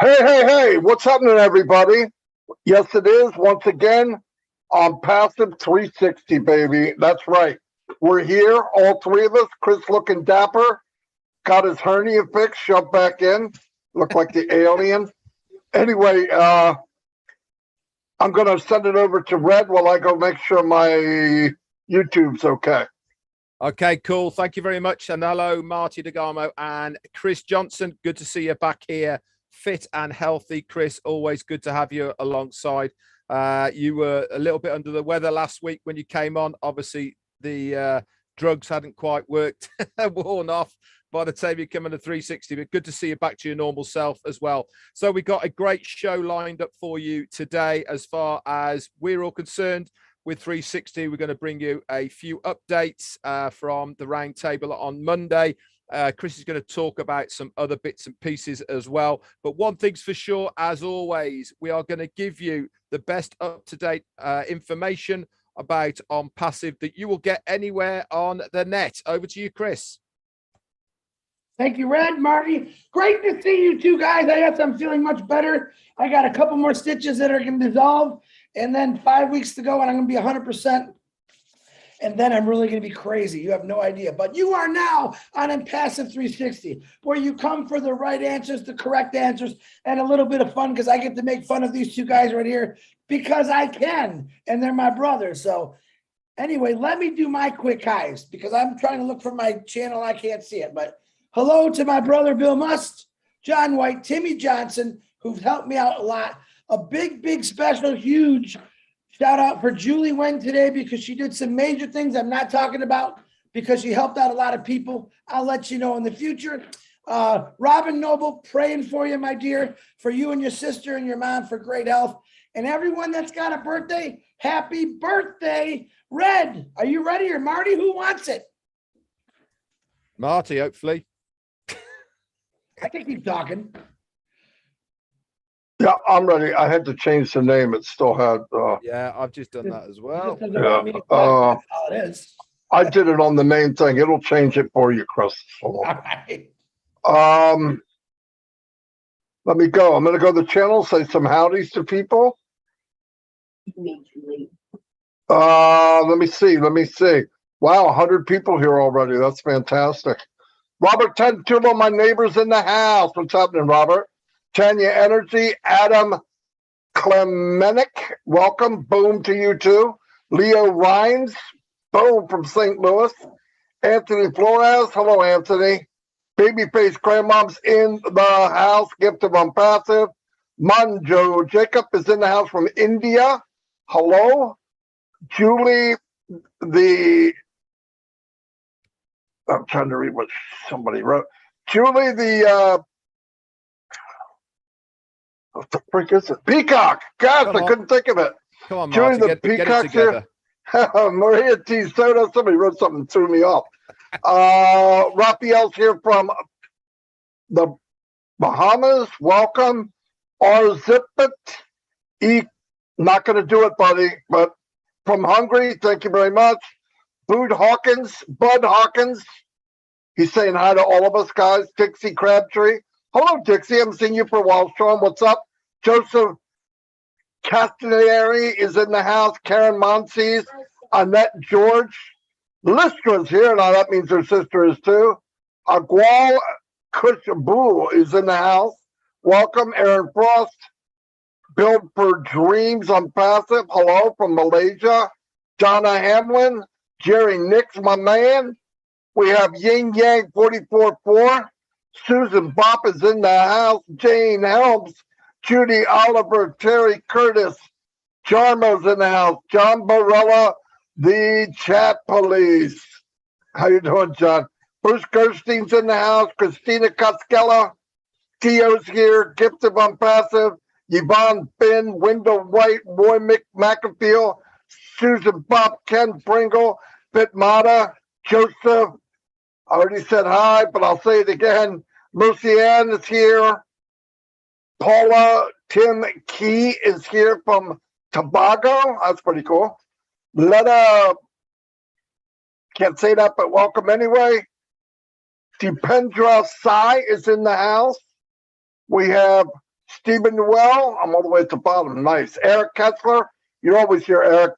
Hey, what's happening, everybody? Yes, it is, once again, on Passive 360, baby. That's right. We're here, all three of us. Chris looking dapper, got his hernia fixed, shoved back in, looked like the alien. Anyway, I'm going to send it over to Red while I go make sure my YouTube's okay. Okay, cool. Thank you very much. And hello, Marty DeGamo and Chris Johnson. Good to see you back here, fit and healthy. Chris, always good to have you alongside. You were a little bit under the weather last week when you came on. Obviously, the drugs hadn't quite worked, worn off by the time you come on the 360, but good to see you back to your normal self as well. So we got a great show lined up for you today. As far as we're all concerned, with 360, we're going to bring you a few updates from the round table on Monday. Chris is going to talk about some other bits and pieces as well. But one thing's for sure, as always, we are going to give you the best up-to-date information about Onpassive that you will get anywhere on the net. Over to you, Chris. Thank you, Red, Marty. Great to see you two guys. I guess I'm feeling much better. I got a couple more stitches that are going to dissolve, and then 5 weeks to go, and I'm going to be 100%. And then I'm really going to be crazy. You have no idea. But you are now on Onpassive 360, where you come for the right answers, the correct answers, and a little bit of fun, because I get to make fun of these two guys right here because I can, and they're my brothers. So anyway, let me do my quick highs, because I'm trying to look for my channel. I can't see it, but hello to my brother, Bill Must, John White, Timmy Johnson, who've helped me out a lot. A big, special, huge shout out for Julie Wen today, because she did some major things I'm not talking about, because she helped out a lot of people. I'll let you know in the future. Robin Noble, praying for you, my dear, for you and your sister and your mom for great health. And everyone that's got a birthday, happy birthday. Red, are you ready? Or Marty, who wants it? Marty, hopefully. I can keep talking. Yeah, I'm ready. I had to change the name. It still had. Yeah, I've just done that as well. Yeah, that's all it is. I did it on the main thing. It'll change it for you, Chris. All right. Let me go. I'm going to go to the channel, say some howdies to people. Let me see. Wow, 100 people here already. That's fantastic. Robert Tentulo, my neighbors in the house. What's happening, Robert? Tanya Energy, Adam Klemenik, welcome. Boom to you too. Leo Rhines, boom from St. Louis. Anthony Flores, hello, Anthony. Babyface Grandmom's in the house, gift of Onpassive. Manjo Jacob is in the house from India. Hello. Julie, I'm trying to read what somebody wrote. Julie, what the freak is it? Peacock. Gosh, I couldn't think of it. Come on, Marty, Julie, the Peacock's here. Maria T. Soto, somebody wrote something, threw me off. Raphael's here from the Bahamas. Welcome. Arzipit. Not going to do it, buddy, but from Hungary, thank you very much. Bud Hawkins. He's saying hi to all of us, guys. Dixie Crabtree. Hello, Dixie. I haven't seen you for a while. Sean, what's up? Joseph Castaneri is in the house. Karen Monsees. Annette George. Listra's here. Now, that means her sister is too. Agual Kushabu is in the house. Welcome, Aaron Frost. Build for Dreams Onpassive. Hello from Malaysia. Donna Hamlin. Jerry Nix, my man. We have Yin Yang 44-4. Susan Bopp is in the house. Jane Helms, Judy Oliver, Terry Curtis, Jarmo's in the house. John Barella, the chat police. How you doing, John? Bruce Gerstein's in the house. Christina Coskella, Tio's here. Gift of Onpassive. Yvonne Finn, Wendell White, Roy McAfee, Susan Bopp, Ken Pringle, Bitmata, Joseph. I already said hi, but I'll say it again. Mercy Ann is here. Paula Tim Key is here from Tobago. That's pretty cool. Letta, can't say that, but welcome anyway. Dipendra Sai is in the house. We have Stephen Newell, I'm all the way at the bottom. Nice. Eric Kessler, you're always here, Eric.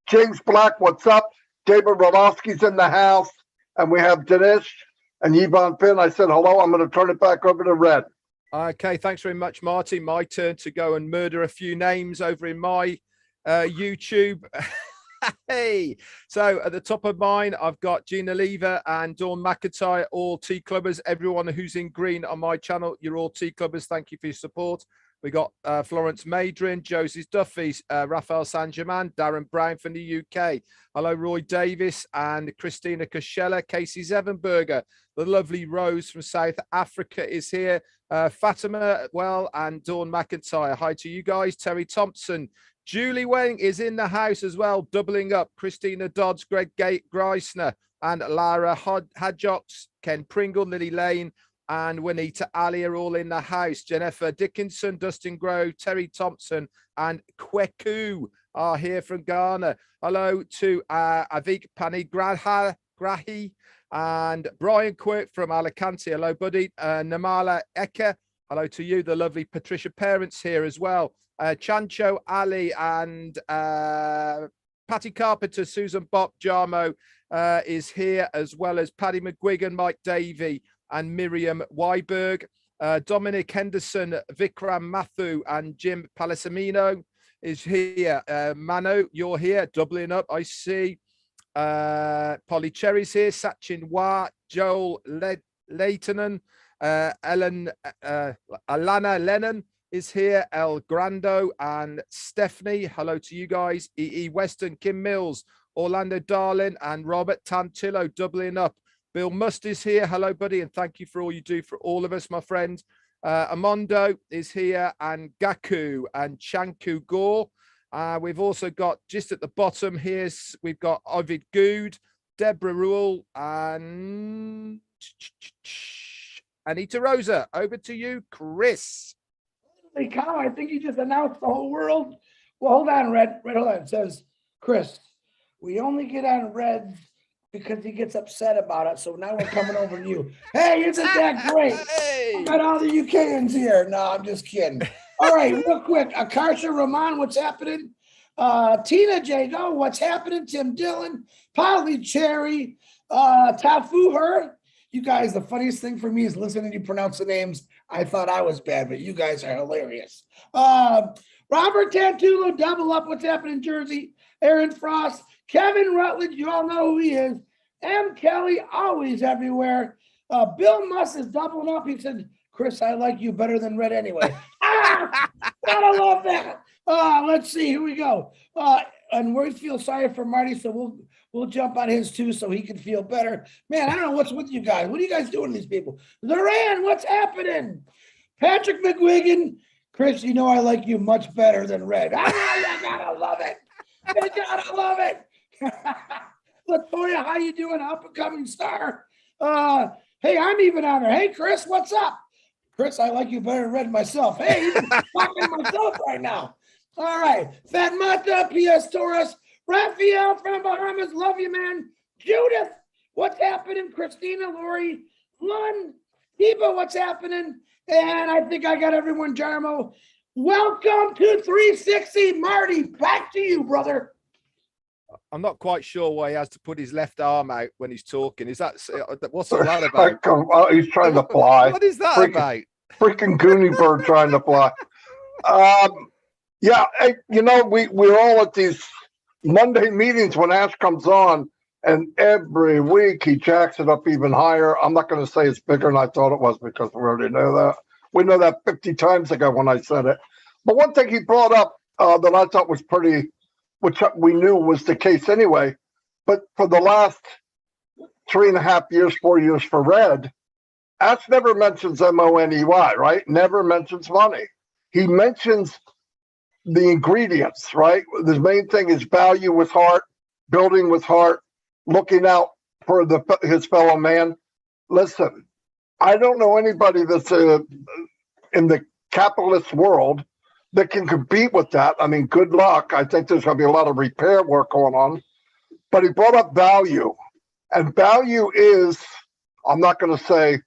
James Black, what's up? David Rolowski's in the house. And we have Dinesh and Yvonne Finn. I said hello. I'm going to turn it back over to Red. Okay, thanks very much, Marty. My turn to go and murder a few names over in my YouTube. Hey, so at the top of mine, I've got Gina Lever and Dawn McIntyre, all tea clubbers. Everyone who's in green on my channel, you're all tea clubbers. Thank you for your support. We got Florence Madrin, Josie Duffy, Raphael San-Germain, Darren Brown from the UK. Hello, Roy Davis and Christina Koshella, Casey Zevenberger. The lovely Rose from South Africa is here. Fatima, well, and Dawn McIntyre. Hi to you guys. Terry Thompson. Julie Wang is in the house as well, doubling up. Christina Dodds, Greg Greisner, and Lara Hadjocks, Ken Pringle, Lily Lane, and Juanita Ali are all in the house. Jennifer Dickinson, Dustin Grove, Terry Thompson, and Kweku are here from Ghana. Hello to Avik Panigrahi and Brian Quirk from Alicante. Hello, buddy. Namala Eka. Hello to you. The lovely Patricia Parents here as well. Chancho Ali and Patty Carpenter, Susan Bock, Jarmo is here, as well as Paddy McGuigan, Mike Davey, and Miriam Weiberg. Dominic Henderson, Vikram Mathu, and Jim Palasamino is here. Mano, you're here, doubling up, I see. Polly Cherry's here, Sachin Wa, Joel Leitonen, Alana Lennon is here, El Grando and Stephanie. Hello to you guys. E.E. Weston, Kim Mills, Orlando Darling, and Robert Tantillo doubling up. Bill Must is here. Hello, buddy, and thank you for all you do for all of us, my friend. Amondo is here, and Gaku and Chanku Gore. We've also got, just at the bottom here, we've got Ovid Good, Deborah Rule, and Anita Rosa. Over to you, Chris. Holy cow, I think he just announced the whole world. Well, hold on, Red, hold on. It says, Chris, we only get on Red because he gets upset about it. So now we're coming over to you. Hey, isn't that great? Hey. I got all the UKans here. No, I'm just kidding. All right, real quick. Akarsha Rahman, what's happening? Tina Jago, what's happening? Tim Dillon, Polly Cherry, Tafu Her. You guys, the funniest thing for me is listening to you pronounce the names. I thought I was bad, but you guys are hilarious. Robert Tantulu, double up. What's happening in Jersey? Aaron Frost, Kevin Rutledge, you all know who he is. M. Kelly, always everywhere. Bill Muss is doubling up. He said, Chris, I like you better than Red anyway. Gotta love that. Let's see, here we go. And we feel sorry for Marty, so we'll jump on his too so he can feel better. Man, I don't know what's with you guys. What are you guys doing to these people? Loran, what's happening? Patrick McGuigan, Chris, you know I like you much better than Red. I gotta love it. I gotta love it. Latoya, how you doing? Up and coming star. Hey, I'm even on there. Hey, Chris, what's up? Chris, I like you better than Red myself. Hey, I'm talking to myself right now. All right. Fat Mata, P.S. Torres, Raphael from Bahamas. Love you, man. Judith, what's happening? Christina, Lori, Lund, Eva, what's happening? And I think I got everyone, Jarmo. Welcome to 360. Marty, back to you, brother. I'm not quite sure why he has to put his left arm out when he's talking. Is that, what's all that about? He's trying to fly. What is that about? Freaking Goonie bird trying to fly. Yeah, you know, we're all at these Monday meetings when Ash comes on, and every week he jacks it up even higher. I'm not going to say it's bigger than I thought it was because we already know that. We know that 50 times ago when I said it. But one thing he brought up that I thought was pretty, which we knew was the case anyway, but for the last 3.5 years, 4 years for Red, Ash never mentions money, right? Never mentions money. He mentions the ingredients, right? The main thing is value with heart, building with heart, looking out for his fellow man. Listen, I don't know anybody that's in the capitalist world that can compete with that. I mean, good luck. I think there's going to be a lot of repair work going on. But he brought up value. And value is, I'm not going to say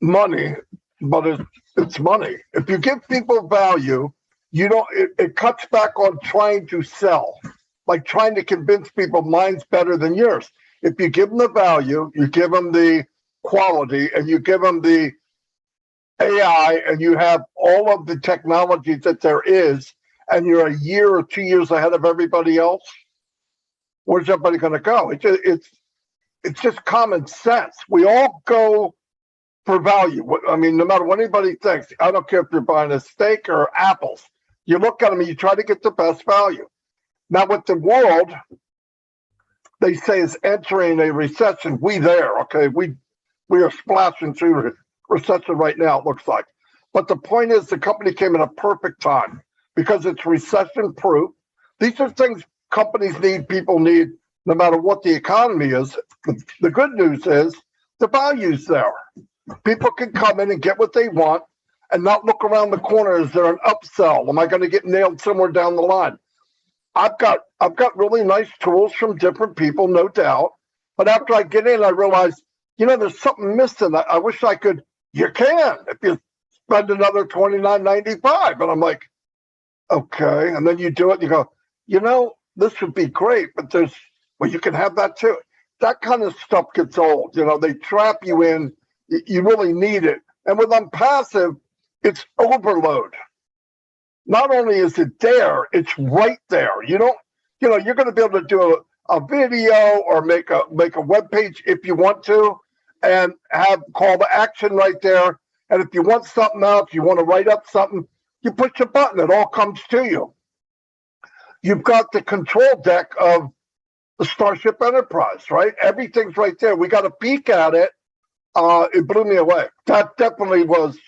money, but it's money. If you give people value, you don't. It cuts back on trying to sell, like trying to convince people mine's better than yours. If you give them the value, you give them the quality, and you give them the AI, and you have all of the technology that there is, and you're a year or 2 years ahead of everybody else, where's everybody going to go? It's just common sense. We all go for value. I mean, no matter what anybody thinks, I don't care if you're buying a steak or apples. You look at them and you try to get the best value. Now, with the world, they say is entering a recession. Okay? We are splashing through recession right now, it looks like. But the point is, the company came in a perfect time because it's recession proof. These are things companies need, people need, no matter what the economy is. The good news is the value's there. People can come in and get what they want and not look around the corner. Is there an upsell? Am I going to get nailed somewhere down the line? I've got really nice tools from different people, no doubt. But after I get in, I realize, there's something missing. I wish I could. You can if you spend another $29.95. And I'm like, okay. And then you do it. And you go, this would be great, but you can have that too. That kind of stuff gets old. They trap you in. You really need it. And with Onpassive, it's overload. Not only is it there, it's right there. You're going to be able to do a video or make a web page if you want to, and have call to action right there. And if you want something else, you want to write up something, you push a button, it all comes to you. You've got the control deck of the Starship Enterprise, right? Everything's right there. We got a peek at it. It blew me away. That definitely was,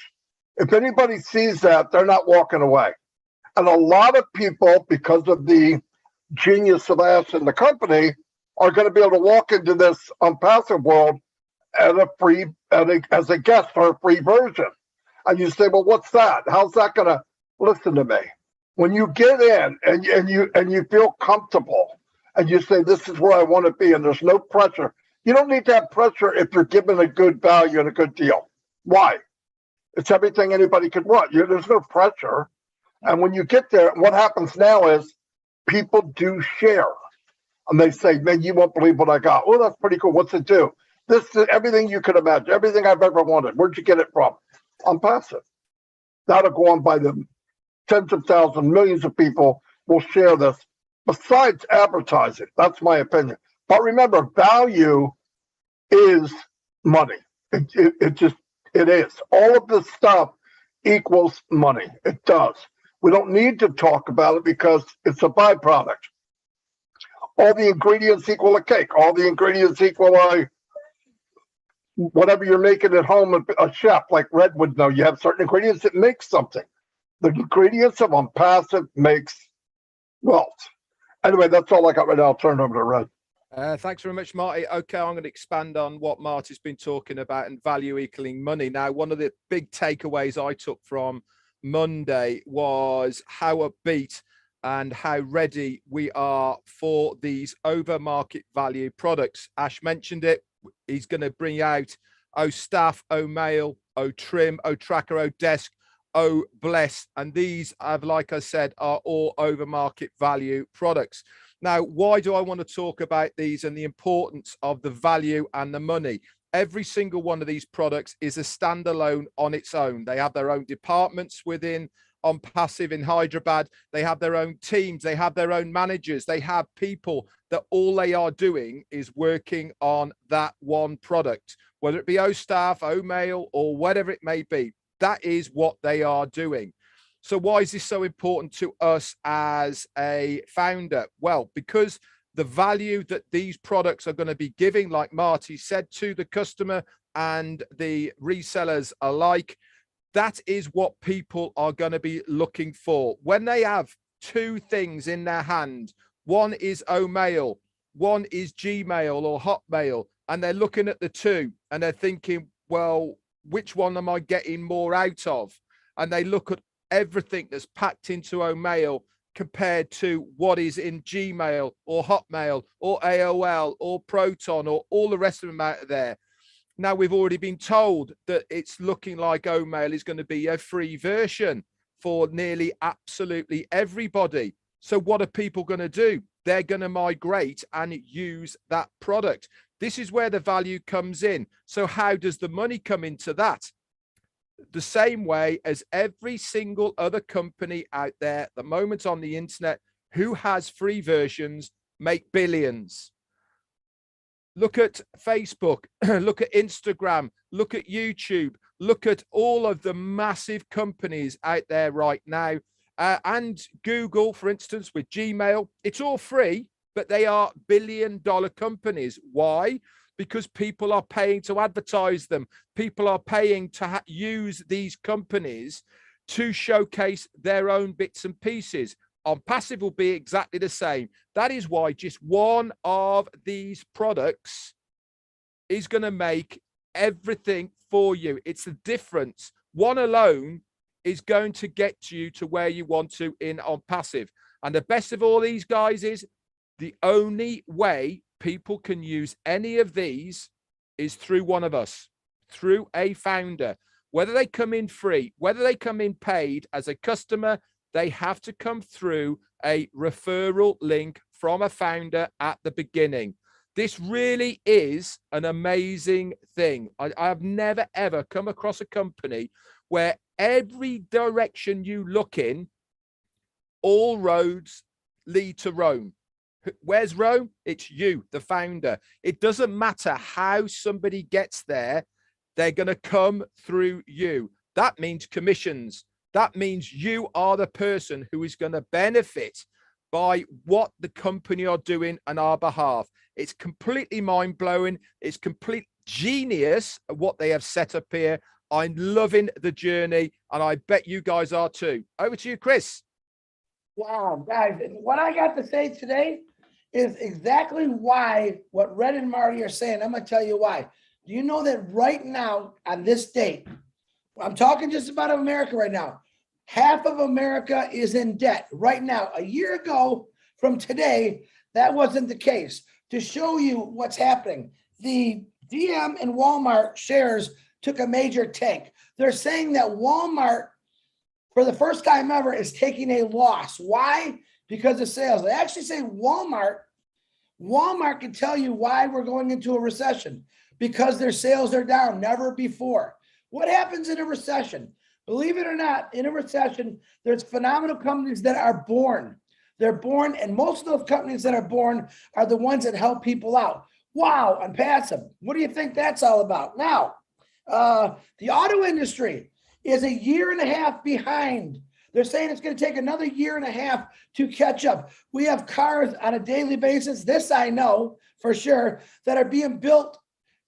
if anybody sees that, they're not walking away. And a lot of people, because of the genius of Ash and the company, are going to be able to walk into this Onpassive world as a guest for a free version. And you say, well, what's that? How's that going to listen to me? When you get in and you feel comfortable and you say, this is where I want to be, and there's no pressure. You don't need to have pressure if you're given a good value and a good deal. Why? It's everything anybody could want. There's no pressure. And when you get there, what happens now is people do share. And they say, man, you won't believe what I got. Oh, that's pretty cool. What's it do? This is everything you could imagine, everything I've ever wanted. Where'd you get it from? Onpassive. That'll go on by the tens of thousands, millions of people will share this. Besides advertising, that's my opinion. But remember, value is money. It is. All of this stuff equals money. It does. We don't need to talk about it because it's a byproduct. All the ingredients equal a cake. All the ingredients equal whatever you're making at home. A chef like Red would know. You have certain ingredients that make something. The ingredients of Onpassive makes wealth. Anyway, that's all I got right now. I'll turn it over to Red. Thanks very much, Marty. Okay, I'm going to expand on what Marty's been talking about and value equaling money. Now, one of the big takeaways I took from Monday was how upbeat and how ready we are for these over market value products. Ash mentioned it. He's going to bring out Staff, Mail, Trim, Tracker, Desk, Bless, and these have, like I said, are all over market value products. Now, why do I want to talk about these and the importance of the value and the money? Every single one of these products is a standalone on its own. They have their own departments within Onpassive in Hyderabad. They have their own teams. They have their own managers. They have people that all they are doing is working on that one product, whether it be Staff, Mail, or whatever it may be. That is what they are doing. So why is this so important to us as a founder? Well, because the value that these products are going to be giving, like Marty said, to the customer and the resellers alike, that is what people are going to be looking for. When they have two things in their hand, one is Mail, one is Gmail or Hotmail, and they're looking at the two and they're thinking, well, which one am I getting more out of? And they look at everything that's packed into Mail compared to what is in Gmail or Hotmail or AOL or Proton or all the rest of them out there. Now, we've already been told that it's looking like Omail is going to be a free version for nearly absolutely everybody. So what are people going to do? They're going to migrate and use that product. This is where the value comes in. So how does the money come into that? The same way as every single other company out there at the moment on the internet who has free versions make billions. Look at Facebook, look at Instagram, look at YouTube, look at all of the massive companies out there right now. And Google, for instance, with Gmail, it's all free, but they are billion-dollar companies. Why? Because people are paying to advertise them. People are paying to use these companies to showcase their own bits and pieces. Onpassive will be exactly the same. That is why just one of these products is going to make everything for you. It's the difference. One alone is going to get you to where you want to in Onpassive. And the best of all these guys is the only way people can use any of these is through one of us, through a founder. Whether they come in free, whether they come in paid as a customer, they have to come through a referral link from a founder at the beginning. This really is an amazing thing. I have never, ever come across a company where every direction you look in, all roads lead to Rome. Where's Rome? It's you, the founder. It doesn't matter how somebody gets there. They're going to come through you. That means commissions. That means you are the person who is going to benefit by what the company are doing on our behalf. It's completely mind-blowing. It's complete genius what they have set up here. I'm loving the journey, and I bet you guys are too. Over to you, Chris. Wow, guys, what I got to say today is exactly why what Red and Marty are saying. I'm going to tell you why. Do you know that right now on this date, I'm talking just about America right now, half of America is in debt right now. A year ago from today, that wasn't the case. To show you what's happening, the DM and Walmart shares took a major tank. They're saying that Walmart, for the first time ever, is taking a loss. Why? Because of sales. They actually say Walmart can tell you why we're going into a recession, because their sales are down, never before. What happens in a recession? Believe it or not, in a recession, there's phenomenal companies that are born. They're born, and most of those companies that are born are the ones that help people out. Wow, Onpassive. What do you think that's all about? Now, the auto industry is a year and a half behind. They're saying it's going to take another year and a half to catch up. We have cars on a daily basis, this I know for sure, that are being built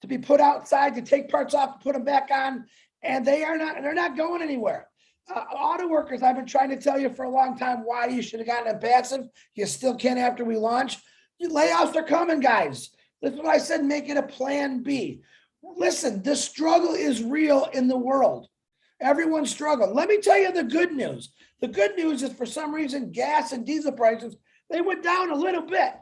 to be put outside, to take parts off, to put them back on, and they're not going anywhere. Auto workers, I've been trying to tell you for a long time why you should have gotten Onpassive. You still can after we launch. Layoffs are coming, guys. This is what I said, make it a plan B. Listen, the struggle is real in the world. Everyone's struggling. Let me tell you the good news. The good news is, for some reason, gas and diesel prices, they went down a little bit,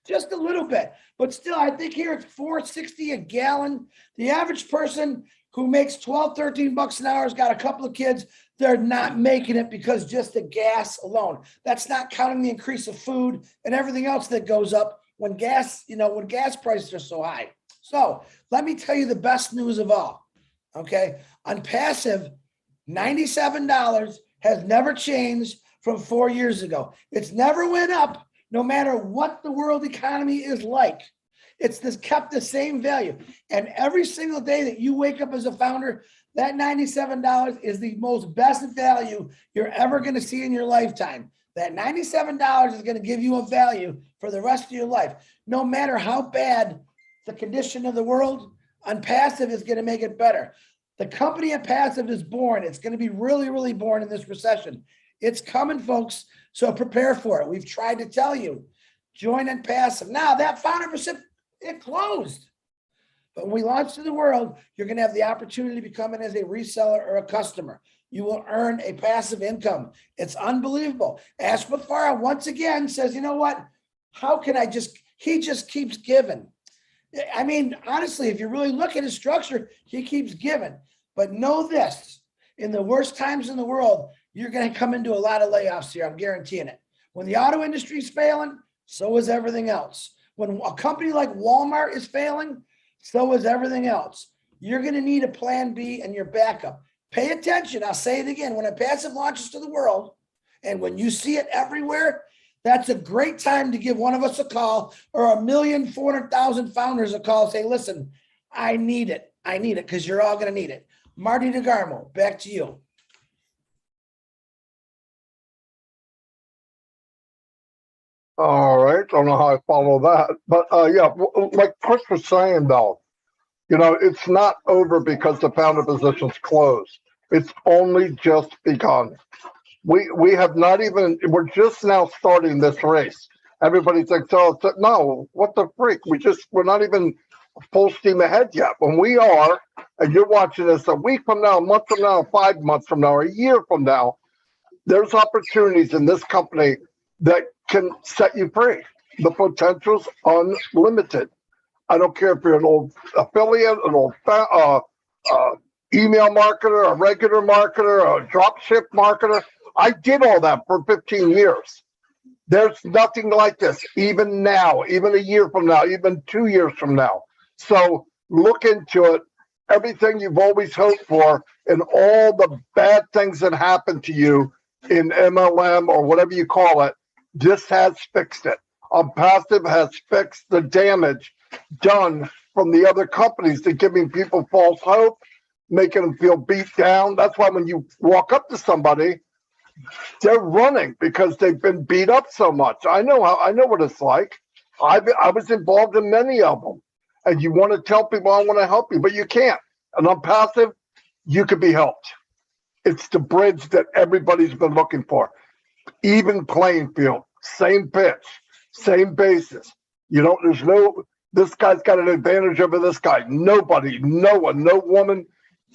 just a little bit. But still, I think here it's $4.60 a gallon. The average person who makes 12, 13 bucks an hour has got a couple of kids. They're not making it because just the gas alone. That's not counting the increase of food and everything else that goes up when gas, when gas prices are so high. So let me tell you the best news of all. Okay. Onpassive, $97 has never changed from 4 years ago. It's never went up, no matter what the world economy is like. It's kept the same value. And every single day that you wake up as a founder, that $97 is the most best value you're ever going to see in your lifetime. That $97 is going to give you a value for the rest of your life. No matter how bad the condition of the world, Onpassive is going to make it better. The company Onpassive is born. It's going to be really, really born in this recession. It's coming, folks. So prepare for it. We've tried to tell you, join Onpassive. Now that foundership, it closed. But when we launch to the world, you're going to have the opportunity to become in as a reseller or a customer. You will earn a passive income. It's unbelievable. Ashfara once again says, you know what? How can he just keeps giving. I mean, honestly, if you really look at his structure, he keeps giving. But know this, in the worst times in the world, you're going to come into a lot of layoffs here. I'm guaranteeing it. When the auto industry is failing, so is everything else. When a company like Walmart is failing, so is everything else. You're going to need a plan B and your backup. Pay attention. I'll say it again. When Onpassive launches to the world, and when you see it everywhere, that's a great time to give one of us a call, or 1,400,000 founders a call. Say, listen, I need it. I need it, because you're all going to need it. Marty DeGarmo, back to you. All right. Don't know how I follow that. But yeah, like Chris was saying, though, you know, it's not over because the founder position's closed. It's only just begun. We have not even, we're just now starting this race. Everybody thinks, oh, no, what the freak? We're not even full steam ahead yet. When we are, and you're watching this a week from now, a month from now, 5 months from now, a year from now, there's opportunities in this company that can set you free. The potential's unlimited. I don't care if you're an old affiliate, an old email marketer, a regular marketer, a drop ship marketer. I did all that for 15 years. There's nothing like this, even now, even a year from now, even 2 years from now. So look into it. Everything you've always hoped for and all the bad things that happen to you in MLM or whatever you call it, this has fixed it. Onpassive has fixed the damage done from the other companies to giving people false hope, making them feel beat down. That's why when you walk up to somebody, they're running because they've been beat up so much. I know what it's like. I was involved in many of them. And you want to tell people, I want to help you, but you can't. And Onpassive, you could be helped. It's the bridge that everybody's been looking for. Even playing field, same pitch, same basis. This guy's got an advantage over this guy. Nobody, no one, no woman,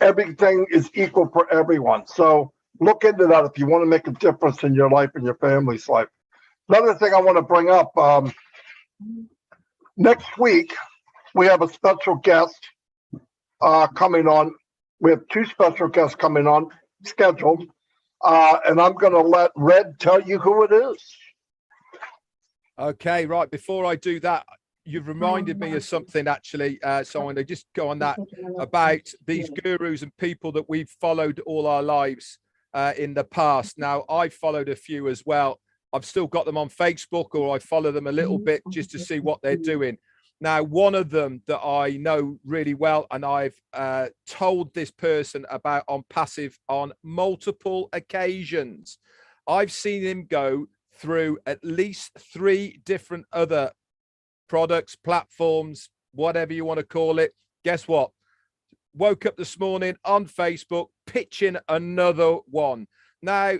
everything is equal for everyone. So look into that if you want to make a difference in your life and your family's life. Another thing I want to bring up, next week, we have a special guest coming on. We have 2 special guests coming on scheduled. And I'm going to let Red tell you who it is. Okay, right. Before I do that, you've reminded me of something actually. So I'm going to just go on that about these gurus and people that we've followed all our lives in the past. Now, I've followed a few as well. I've still got them on Facebook, or I follow them a little bit just to see what they're doing. Now, one of them that I know really well, and I've told this person about Onpassive on multiple occasions. I've seen him go through at least 3 different other products, platforms, whatever you want to call it. Guess what? Woke up this morning on Facebook pitching another one. Now,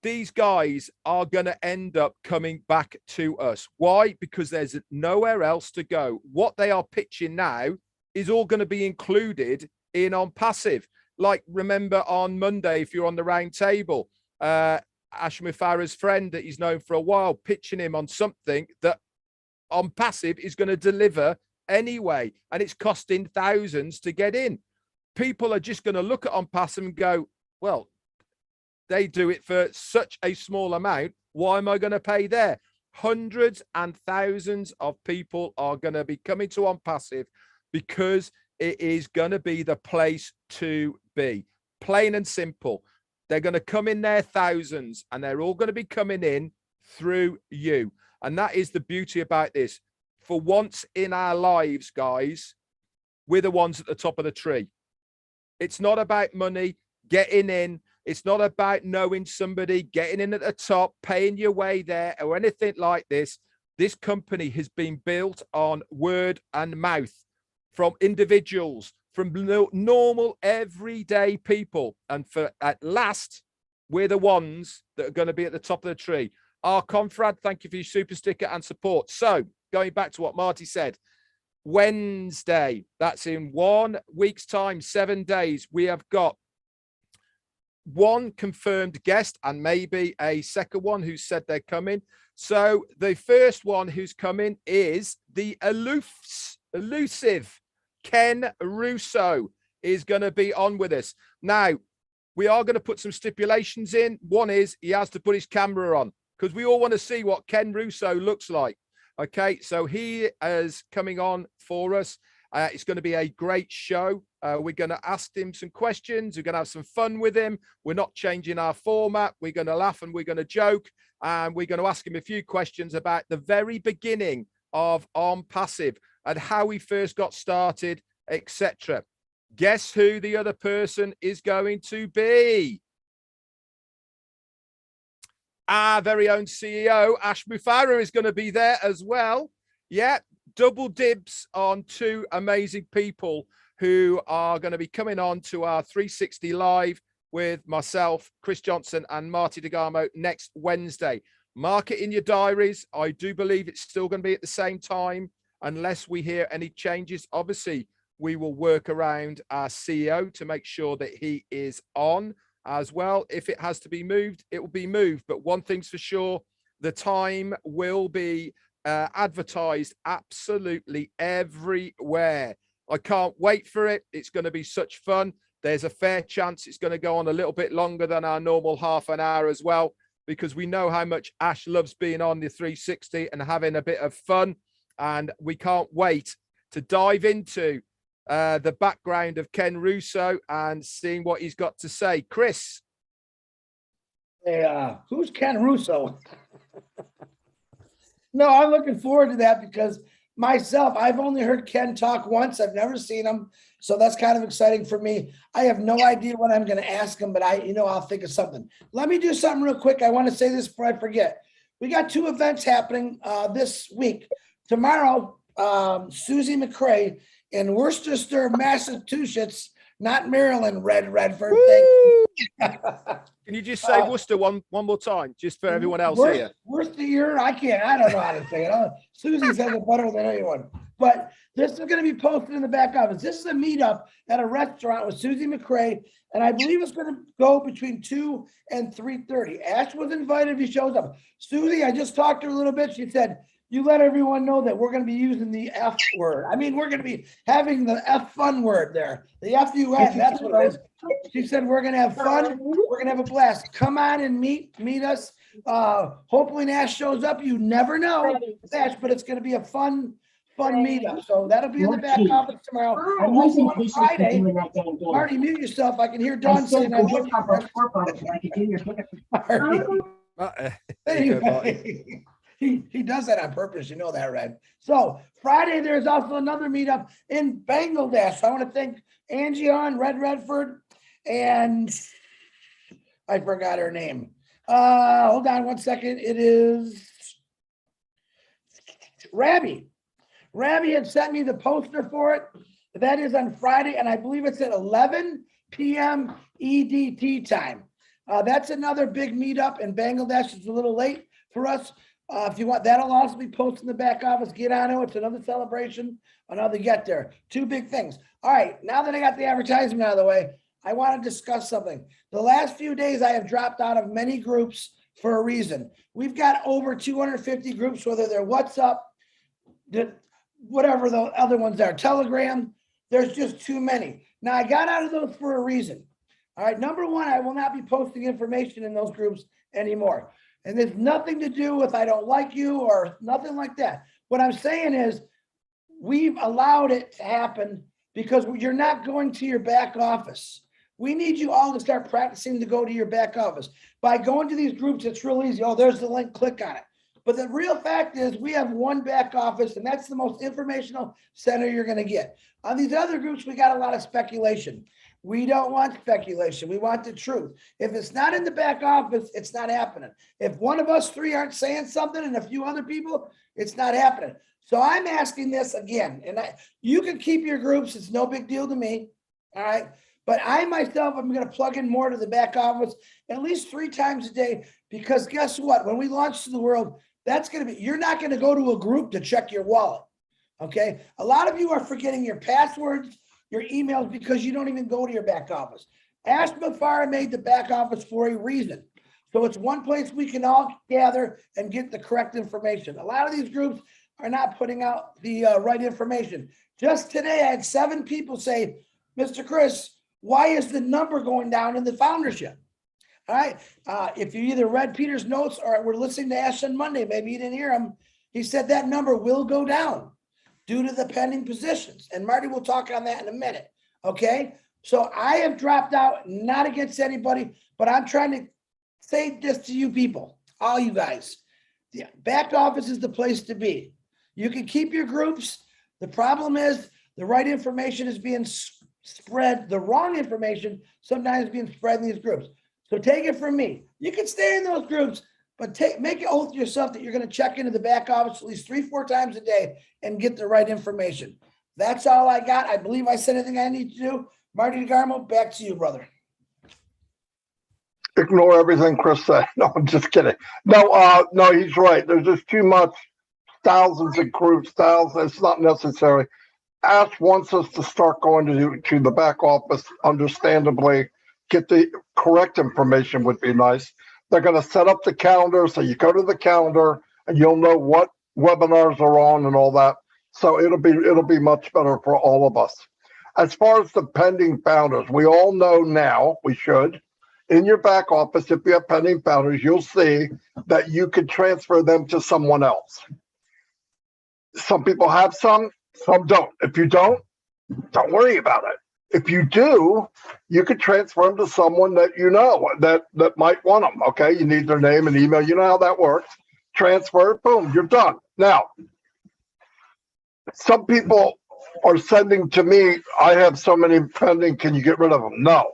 these guys are going to end up coming back to us. Why? Because there's nowhere else to go. What they are pitching now is all going to be included in Onpassive. Like, remember on Monday, if you're on the round table, Ashmi Farah's friend that he's known for a while, pitching him on something that Onpassive is going to deliver anyway, and it's costing thousands to get in. People are just going to look at Onpassive and go, well, they do it for such a small amount. Why am I going to pay there? Hundreds and thousands of people are going to be coming to Onpassive because it is going to be the place to be. Plain and simple. They're going to come in there thousands, and they're all going to be coming in through you. And that is the beauty about this. For once in our lives, guys, we're the ones at the top of the tree. It's not about money, getting in. It's not about knowing somebody, getting in at the top, paying your way there, or anything like this. This company has been built on word and mouth from individuals, from normal, everyday people. And for at last, we're the ones that are going to be at the top of the tree. Our confrad, thank you for your super sticker and support. So going back to what Marty said, Wednesday, that's in 1 week's time, 7 days, we have got 1 confirmed guest and maybe a second one who said they're coming. So the first one who's coming is the Aloofs. elusive Ken Russo is going to be on with us. Now, we are going to put some stipulations in. One is he has to put his camera on because we all want to see what Ken Russo looks like. Okay, so he is coming on for us. It's going to be a great show. We're going to ask him some questions. We're going to have some fun with him. We're not changing our format. We're going to laugh and we're going to joke. And we're going to ask him a few questions about the very beginning of Onpassive and how he first got started, etc. Guess who the other person is going to be? Our very own CEO, Ash Mufareh, is going to be there as well. Yeah, double dibs on two amazing people who are going to be coming on to our 360 Live with myself, Chris Johnson, and Marty DeGarmo next Wednesday. Mark it in your diaries. I do believe it's still going to be at the same time, unless we hear any changes. Obviously, we will work around our CEO to make sure that he is on as well. If it has to be moved, it will be moved. But one thing's for sure, the time will be advertised absolutely everywhere. I can't wait for it. It's going to be such fun. There's a fair chance it's going to go on a little bit longer than our normal half an hour as well, because we know how much Ash loves being on the 360 and having a bit of fun. And we can't wait to dive into the background of Ken Russo and seeing what he's got to say. Chris. Hey, who's Ken Russo? No, I'm looking forward to that because myself, I've only heard Ken talk once. I've never seen him. So that's kind of exciting for me. I have no idea what I'm going to ask him, but I'll think of something. Let me do something real quick. I want to say this before I forget. We got two events happening this week. Tomorrow, Susie McCrae in Worcester, Massachusetts, not Maryland, Redford. Can you just say Worcester one more time, just for everyone else here? Worcester, I don't know how to say it. Susie says it better than anyone. But this is going to be posted in the back office. This is a meetup at a restaurant with Susie McCrae, and I believe it's going to go between 2 and 3:30. Ash was invited if he shows up. Susie, I just talked to her a little bit. She said, you let everyone know that we're going to be using the F word. I mean, we're going to be having the F fun word there. The F-U-N, that's what it is. She said, we're going to have fun. We're going to have a blast. Come on and meet us. Hopefully Ash shows up. You never know, Ash, but it's going to be a fun meetup. So that'll be in the back office tomorrow. Also on Friday, Marty, mute yourself. I can hear Dawn saying I love you. Anyway. He does that on purpose. You know that, Red. So Friday, there's also another meetup in Bangladesh. So I want to thank Angie on Redford, and I forgot her name. Hold on one second. It is Rabbi. Rabbi had sent me the poster for it. That is on Friday, and I believe it's at 11 p.m. EDT time. That's another big meetup in Bangladesh. It's a little late for us. If you want, that'll also be posted in the back office. Get on it. It's another celebration, another get there. Two big things. All right, now that I got the advertisement out of the way, I want to discuss something. The last few days, I have dropped out of many groups for a reason. We've got over 250 groups, whether they're WhatsApp, whatever the other ones are, Telegram. There's just too many. Now, I got out of those for a reason. All right, number one, I will not be posting information in those groups anymore. And there's nothing to do with I don't like you or nothing like that. What I'm saying is we've allowed it to happen because you're not going to your back office. We need you all to start practicing to go to your back office. By going to these groups, it's real easy. Oh, there's the link, click on it. But the real fact is we have one back office, and that's the most informational center you're going to get. On these other groups, we got a lot of speculation. We don't want speculation. We want the truth. If it's not in the back office, it's not happening. If one of us three aren't saying something and a few other people, it's not happening. So I'm asking this again, and you can keep your groups. It's no big deal to me. All right. But I myself, I'm going to plug in more to the back office at least 3 times a day, because guess what? When we launch to the world, that's going to be, you're not going to go to a group to check your wallet. Okay. A lot of you are forgetting your passwords, your emails, because you don't even go to your back office. Ash Mufareh made the back office for a reason. So it's one place we can all gather and get the correct information. A lot of these groups, are not putting out the right information. Just today, I had 7 people say, Mr. Chris, why is the number going down in the foundership? All right. If you either read Peter's notes or were listening to Ash on Monday, maybe you didn't hear him. He said that number will go down due to the pending positions. And Marty will talk on that in a minute. Okay. So I have dropped out, not against anybody, but I'm trying to say this to you people, all you guys. The back office is the place to be. You can keep your groups. The problem is the right information is being spread. The wrong information sometimes is being spread in these groups. So take it from me. You can stay in those groups, but make an oath to yourself that you're going to check into the back office at least 3-4 times a day and get the right information. That's all I got. I believe I said everything I need to do. Marty DeGarmo, back to you, brother. Ignore everything Chris said. No, I'm just kidding. No, no, he's right. There's just too much, thousands of groups, thousands. It's not necessary. Ash wants us to start going to the back office, understandably. Get the correct information would be nice. They're going to set up the calendar, so you go to the calendar and you'll know what webinars are on and all that. So it'll be much better for all of us. As far as the pending founders, we all know now, we should, in your back office, if you have pending founders, you'll see that you could transfer them to someone else. Some people have some don't. If you don't worry about it. If you do, you could transfer them to someone that you know that might want them. Okay, you need their name and email. You know how that works. Transfer it, boom, you're done. Now, some people are sending to me, I have so many pending, can you get rid of them? No,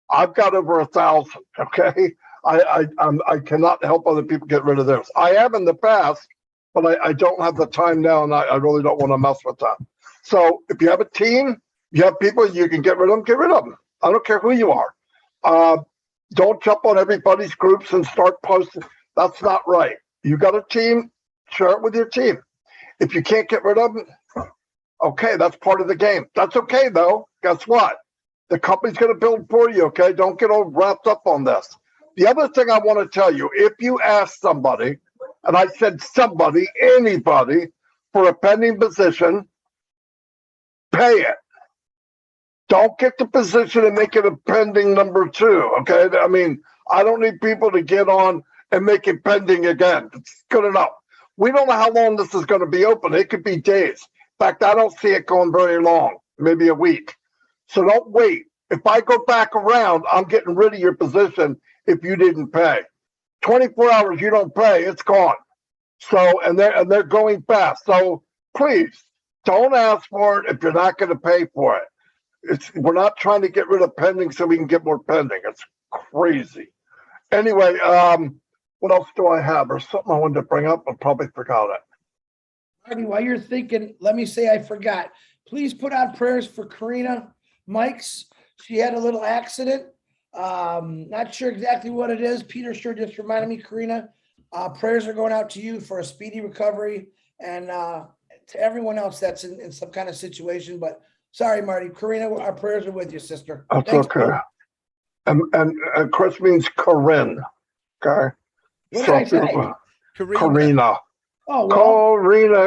I've got over 1,000. Okay, I cannot help other people get rid of theirs. I have in the past, but I don't have the time now, and I really don't want to mess with that. So if you have a team, you have people you can get rid of them, get rid of them. I don't care who you are. Don't jump on everybody's groups and start posting. That's not right. You got a team, share it with your team. If you can't get rid of them, okay, that's part of the game. That's okay, though. Guess what? The company's going to build for you, okay? Don't get all wrapped up on this. The other thing I want to tell you, if you ask somebody, and I said somebody, anybody, for a pending position, pay it. Don't get the position and make it a pending number 2, okay? I mean, I don't need people to get on and make it pending again. It's good enough. We don't know how long this is going to be open. It could be days. In fact, I don't see it going very long, maybe a week. So don't wait. If I go back around, I'm getting rid of your position if you didn't pay. 24 hours you don't pay, it's gone. So, and they're going fast. So please don't ask for it if you're not going to pay for it. We're not trying to get rid of pending so we can get more pending. It's crazy. Anyway, what else do I have? Or something I wanted to bring up, I probably forgot it. Marty, while you're thinking, let me say I forgot. Please put out prayers for Karina Mikes. She had a little accident. Not sure exactly what it is. Peter sure just reminded me, Karina. Prayers are going out to you for a speedy recovery and to everyone else that's in some kind of situation. But sorry, Marty. Karina, our prayers are with you, sister. That's Thanks, okay. And Chris means Corinne. Okay. what did I say? Karina. Oh, well, Karina.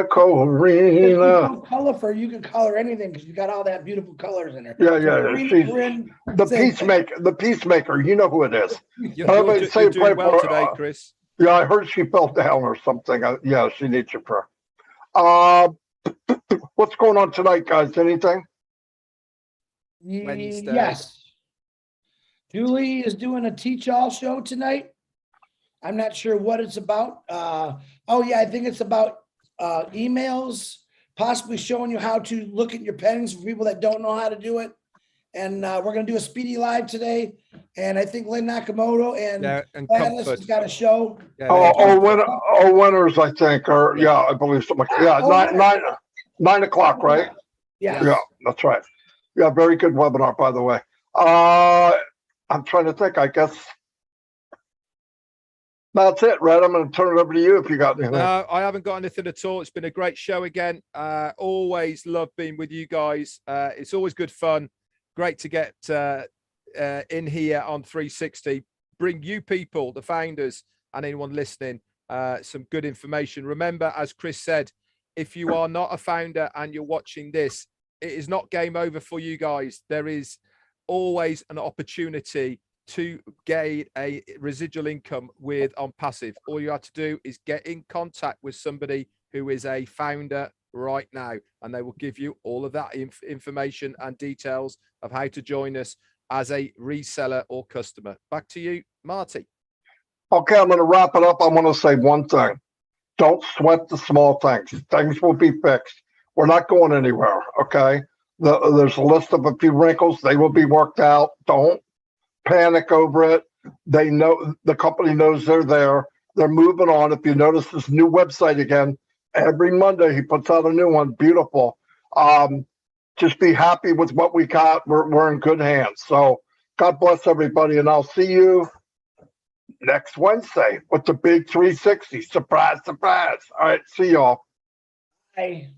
you can color anything because you got all that beautiful colors in her. Yeah, So yeah. Karina, She's Corinne, the same thing. peacemaker. The peacemaker. You know who it is. You're doing well today, Chris. Yeah, I heard she fell down or something. Yeah, she needs your prayer. What's going on tonight, guys? Anything? Wednesday. Yes. Julie is doing a teach-all show tonight. I'm not sure what it's about. Oh yeah, I think it's about emails, possibly showing you how to look at your pendings for people that don't know how to do it. And we're going to do a speedy live today. And I think Lynn Nakamoto and Gladys has got a show. Yeah, winners, I think, or yeah, I believe something. Yeah, nine o'clock, right? Yeah. Yeah, that's right. Yeah, very good webinar, by the way. I'm trying to think. I guess that's it, Red. I'm going to turn it over to you if you got anything. No, I haven't got anything at all. It's been a great show again. Always love being with you guys. It's always good fun. Great to get in here on 360. Bring you people, the founders, and anyone listening, some good information. Remember, as Chris said, if you are not a founder and you're watching this, it is not game over for you guys. There is always an opportunity to gain a residual income with Onpassive. All you have to do is get in contact with somebody who is a founder right now, and they will give you all of that information and details of how to join us as a reseller or customer. Back to you, Marty. Okay, I'm going to wrap it up. I want to say one thing. Don't sweat the small things. Things will be fixed. We're not going anywhere, okay? There's a list of a few wrinkles. They will be worked out. Don't panic over it. They know, the company knows they're there. They're moving on. If you notice this new website again, every Monday he puts out a new one. Beautiful. Just be happy with what we got. We're in good hands. So God bless everybody, and I'll see you next Wednesday with the big 360. Surprise, surprise. All right, see y'all. Bye.